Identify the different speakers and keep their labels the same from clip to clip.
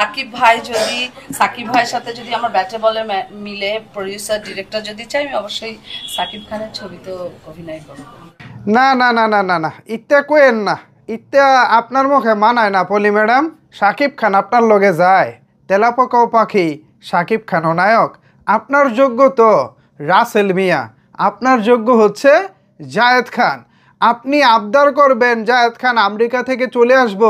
Speaker 1: সাকিব ভাই যদি সাকিব ভাইয়ের সাথে যদি আমার ব্যাটে বলে মিলে প্রডিউসার ডিরেক্টর যদি চাই আমি অবশ্যই সাকিব খানের ছবিতে অভিনয় করব।
Speaker 2: না না না না না না ইত্যা কোয়েন না, ইত্যা আপনার মুখে মানায় না পলি ম্যাডাম। সাকিব খান আপনার লগে যায়, তেলাপোকাও পাখি, সাকিব খানও নায়ক। আপনার যোগ্য তো রাসেল মিয়া, আপনার যোগ্য হচ্ছে জায়েদ খান। আপনি আবদার করবেন জায়েদ খান আমেরিকা থেকে চলে আসব,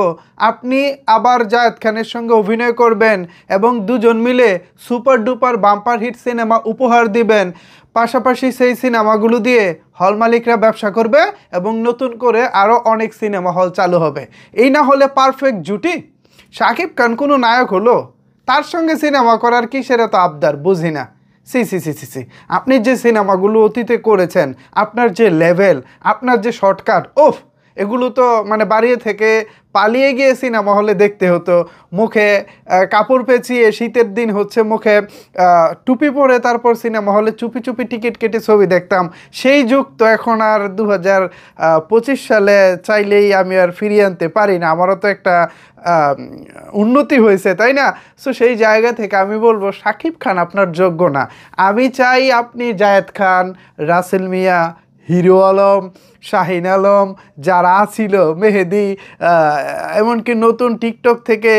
Speaker 2: আপনি আবার জায়েদ খানের সঙ্গে অভিনয় করবেন এবং দুজন মিলে super duper bumper hit cinema উপহার দিবেন। পাশাপাশি সেই সিনেমাগুলো দিয়ে হল মালিকরা ব্যবসা করবে এবং নতুন করে আরও অনেক সিনেমা হল চালু হবে। এই না হলে পারফেক্ট জুটি। শাকিব খান কোনো নায়ক হলো, তার সঙ্গে সিনেমা করার কি সেটা তো আবদার বুঝি না। সি সি সি সি সি আপনি যে সিনেমাগুলো অতীতে করেছেন, আপনার যে লেভেল, আপনার যে শর্টকাট, ওফ, এগুলো তো মানে বাড়িয়ে থেকে পালিয়ে গিয়ে সিনেমা হলে দেখতে হতো। মুখে কাপড় পেঁচিয়ে, শীতের দিন হচ্ছে মুখে টুপি পরে তারপর সিনেমা হলে চুপি চুপি টিকিট কেটে ছবি দেখতাম। সেই যুগ তো এখন আর 2025 সালে চাইলেই আমি আর ফিরিয়ে আনতে পারি না। আমারও তো একটা উন্নতি হয়েছে, তাই না? সো সেই জায়গা থেকে আমি বলবো শাকিব খান আপনার যোগ্য না। আমি চাই আপনি জায়েদ খান, রাসেল মিয়া, হিরো আলম, শাহিন আলম, যারা ছিল মেহেদি, এমনকি নতুন টিকটক থেকে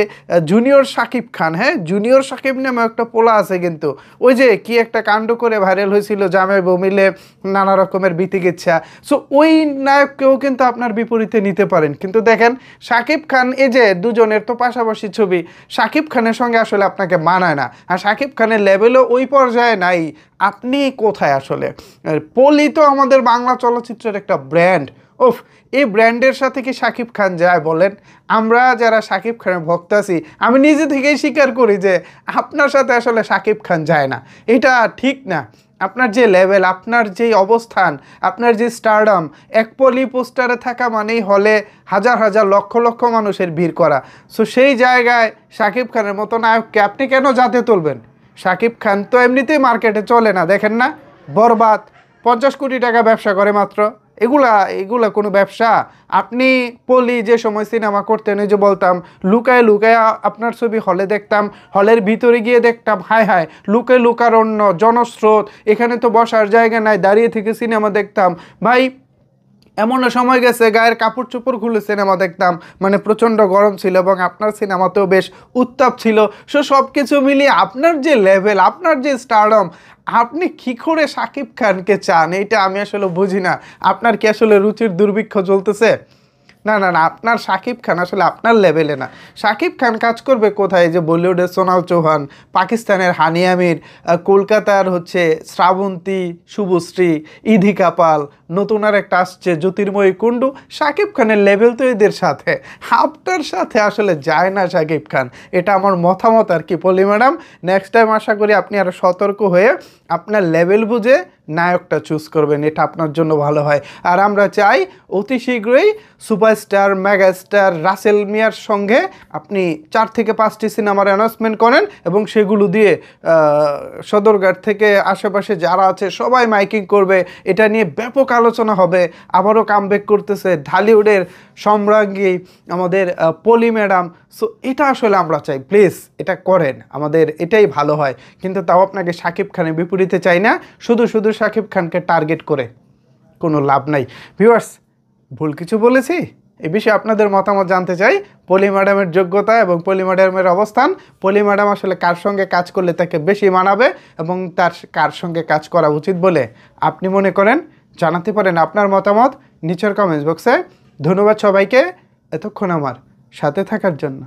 Speaker 2: জুনিয়র শাকিব খান, হ্যাঁ জুনিয়র শাকিব নামে একটা পোলা আছে, কিন্তু ওই যে কি একটা কাণ্ড করে ভাইরাল হয়েছিল জামাই বউ মিলে নানা রকমের বিতিকিচ্ছা। সো ওই নায়ককেও কিন্তু আপনার বিপরীতে নিতে পারেন। কিন্তু দেখেন শাকিব খান, এই যে দুজনের তো পাশাপাশি ছবি, শাকিব খানের সঙ্গে আসলে আপনাকে মানায় না, আর শাকিব খানের লেভেলও ওই পর্যায়ে নাই। আপনি কোথায় আসলে? পলি তো আমাদের বাংলা চলচ্চিত্রের একটা ব্র্যান্ড। ওফ, এই ব্র্যান্ডের সাথে কি শাকিব খান যায় বলেন? আমরা যারা শাকিব খানের ভক্ত আছি, আমি নিজে থেকেই স্বীকার করি যে আপনার সাথে আসলে শাকিব খান যায় না। এটা ঠিক না। আপনার যে লেভেল, আপনার যে অবস্থান, আপনার যে স্টারডাম, এক পলি পোস্টারে থাকা মানেই হলে হাজার হাজার লক্ষ লক্ষ মানুষের ভিড় করা। সো সেই জায়গায় শাকিব খানের মতো নায়ককে আপনি কেন যাতে তুলবেন? শাকিব খান তো এমনিতেই মার্কেটে চলে না, দেখেন না, বরবাদ 50 কোটি টাকা ব্যবসা করে মাত্র। এগুলা কোনো ব্যবসা? আপনি পলি যে সময় সিনেমা করতেন, এই যে বলতাম লুকায় লুকায় আপনার ছবি হলে দেখতাম, হলের ভিতরে গিয়ে দেখতাম হায় হায় লুকে লুকারণ্য জনস্রোত, এখানে তো বসার জায়গা নাই, দাঁড়িয়ে থেকে সিনেমা দেখতাম। ভাই এমনও সময় গেছে গায়ের কাপড় চোপড় খুলে সিনেমা দেখতাম, মানে প্রচণ্ড গরম ছিল এবং আপনার সিনেমাতেও বেশ উত্তাপ ছিল। সো সব কিছু মিলিয়ে আপনার যে লেভেল, আপনার যে স্টারডম, আপনি কী করে শাকিব খানকে চান এইটা আমি আসলে বুঝি না। আপনার কি আসলে রুচির দুর্ভিক্ষ চলতেছে? না না না, আপনার শাকিব খান আসলে আপনার লেভেলে না। শাকিব খান কাজ করবে কোথায়? যে বলিউডের সোনাল চৌহান, পাকিস্তানের হানি আমির, কলকাতার হচ্ছে শ্রাবন্তী, শুভশ্রী, ইধিকা পাল, নতুন আর একটা আসছে জ্যোতির্ময়ী কুণ্ডু। শাকিব খানের লেভেল তো এদের সাথে, আপনার সাথে আসলে যায় না শাকিব খান। এটা আমার মতামত আর কি পলি ম্যাডাম। নেক্সট টাইম আশা করি আপনি আরও সতর্ক হয়ে আপনার লেভেল বুঝে নায়কটা চুজ করবেন, এটা আপনার জন্য ভালো হয়। আর আমরা চাই অতি শীঘ্রই সুপারস্টার মেগাস্টার রাসেল মিয়ার সঙ্গে আপনি 4 থেকে 5টি সিনেমার অ্যানাউন্সমেন্ট করেন এবং সেগুলো দিয়ে সদরঘাট থেকে আশেপাশে যারা আছে সবাই মাইকিং করবে, এটা নিয়ে ব্যাপক আলোচনা হবে। আবারও কামব্যাক করতেছে ঢালিউডের সম্রাজ্ঞী আমাদের পলি ম্যাডাম। সো এটা আসলে আমরা চাই, প্লিজ এটা করেন, আমাদের এটাই ভালো হয়। কিন্তু তাও আপনাকে শাকিব খানের বিপরীতে চাই না, শুধু শুধু শাকিব খানকে টার্গেট করে কোনো লাভ নাই। ভিউয়ার্স, ভুল কিছু বলেছি? এ বিষয়ে আপনাদের মতামত জানতে চাই। পলি ম্যাডামের যোগ্যতা এবং পলি ম্যাডামের অবস্থান, পলি ম্যাডাম আসলে কার সঙ্গে কাজ করলে তাকে বেশি মানাবে এবং তার কার সঙ্গে কাজ করা উচিত বলে আপনি মনে করেন, জানাতে পারেন আপনার মতামত নিচের কমেন্টস বক্সে। ধন্যবাদ সবাইকে এতক্ষণ আমার সাথে থাকার জন্য।